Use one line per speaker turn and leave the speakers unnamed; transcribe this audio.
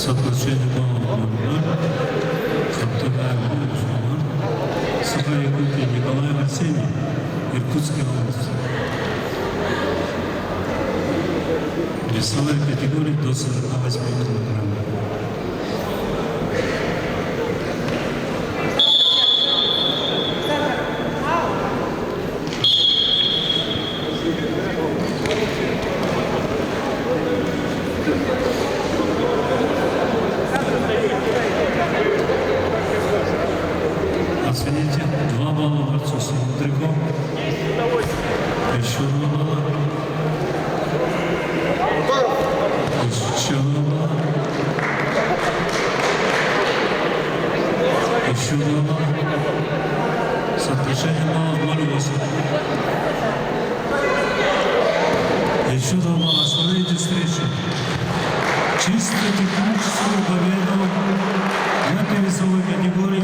Соотношение баллов 0-0. Топтовая помощь 0. Сухая Якутия Николай Арсений, Иркутская область. Весовая категория до 48 килограмм. Оцените 2 балла борцу Сандрико. Еще 2 балла. Еще 2 балла. Еще 2 балла. Соотношение баллов 0,8. Еще 2 балла. Смотрите встречу. Чисто техническую победу на весовой категории